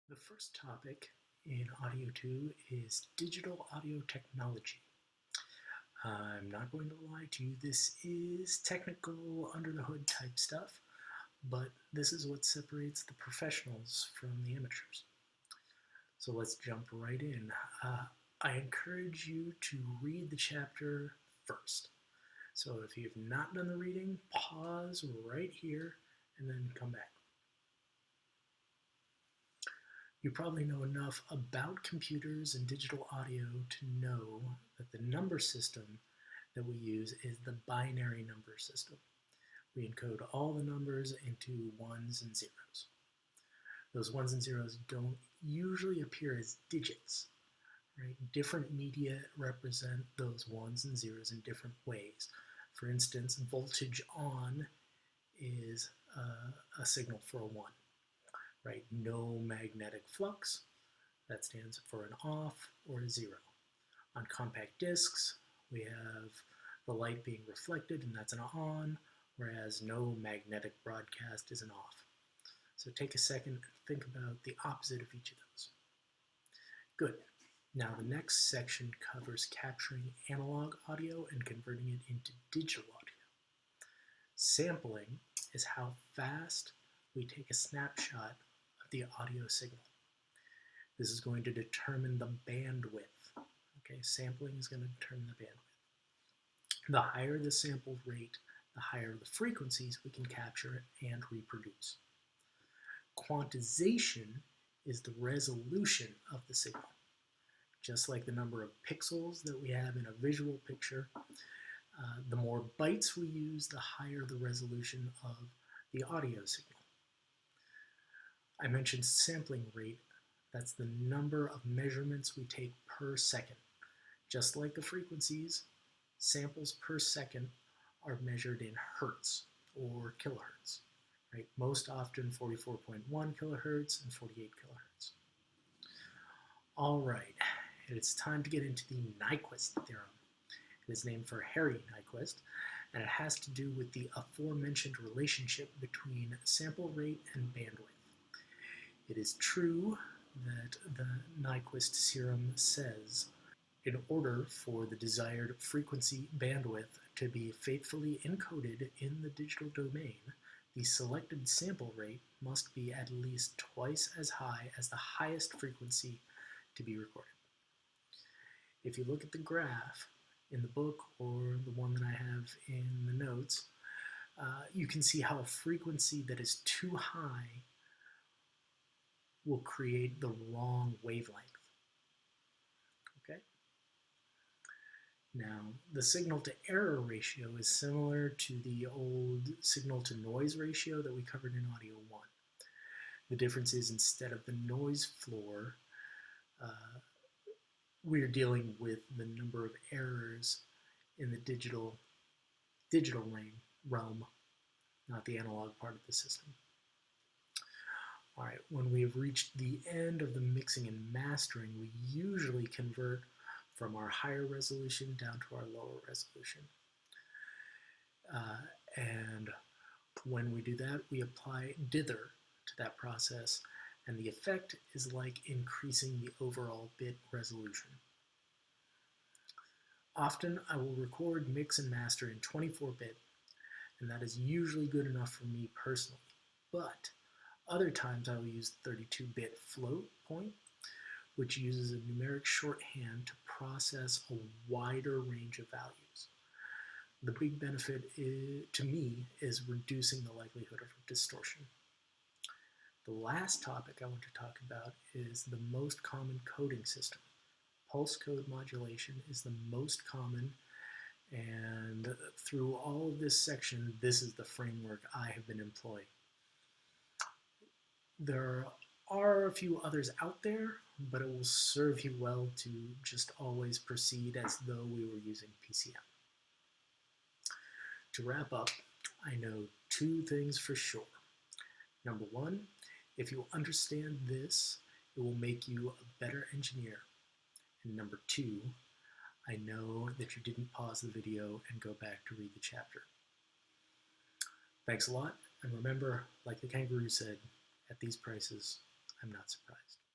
The first topic in Audio 2 is digital audio technology. I'm not going to lie to you, this is technical, under the hood type stuff, but this is what separates the professionals from the amateurs. So let's jump right in. I encourage you to read the chapter first. So if you've not done the reading, pause right here and then come back. You probably know enough about computers and digital audio to know that the number system that we use is the binary number system. We encode all the numbers into ones and zeros. Those ones and zeros don't usually appear as digits, right? Different media represent those ones and zeros in different ways. For instance, voltage on is a signal for a 1. Right? No magnetic flux, that stands for an off or a 0. On compact discs, we have the light being reflected, and that's an on, whereas no magnetic broadcast is an off. So take a second and think about the opposite of each of those. Good. Now the next section covers capturing analog audio and converting it into digital audio. Sampling is how fast we take a snapshot the audio signal. This is going to determine the bandwidth. Okay, sampling is going to determine the bandwidth. The higher the sample rate, the higher the frequencies we can capture and reproduce. Quantization is the resolution of the signal. Just like the number of pixels that we have in a visual picture, the more bytes we use, the higher the resolution of the audio signal. I mentioned sampling rate. That's the number of measurements we take per second. Just like the frequencies, samples per second are measured in hertz or kilohertz. Right? Most often 44.1 kilohertz and 48 kilohertz. All right, it's time to get into the Nyquist theorem. It is named for Harry Nyquist, and it has to do with the aforementioned relationship between sample rate and bandwidth. It is true that the Nyquist theorem says, in order for the desired frequency bandwidth to be faithfully encoded in the digital domain, the selected sample rate must be at least twice as high as the highest frequency to be recorded. If you look at the graph in the book or the one that I have in the notes, you can see how a frequency that is too high will create the wrong wavelength. Okay? Now, the signal to error ratio is similar to the old signal to noise ratio that we covered in Audio 1. The difference is instead of the noise floor, we're dealing with the number of errors in the digital realm, not the analog part of the system. All right, when we have reached the end of the mixing and mastering, we usually convert from our higher resolution down to our lower resolution. And when we do that, we apply dither to that process, and the effect is like increasing the overall bit resolution. Often I will record, mix, and master in 24-bit, and that is usually good enough for me personally. But other times I will use 32-bit float point, which uses a numeric shorthand to process a wider range of values. The big benefit to me is reducing the likelihood of distortion. The last topic I want to talk about is the most common coding system. Pulse code modulation is the most common, and through all of this section, this is the framework I have been employing. There are a few others out there, but it will serve you well to just always proceed as though we were using PCM. To wrap up, I know two things for sure. Number one, if you understand this, it will make you a better engineer. And number two, I know that you didn't pause the video and go back to read the chapter. Thanks a lot, and remember, like the kangaroo said, at these prices, I'm not surprised.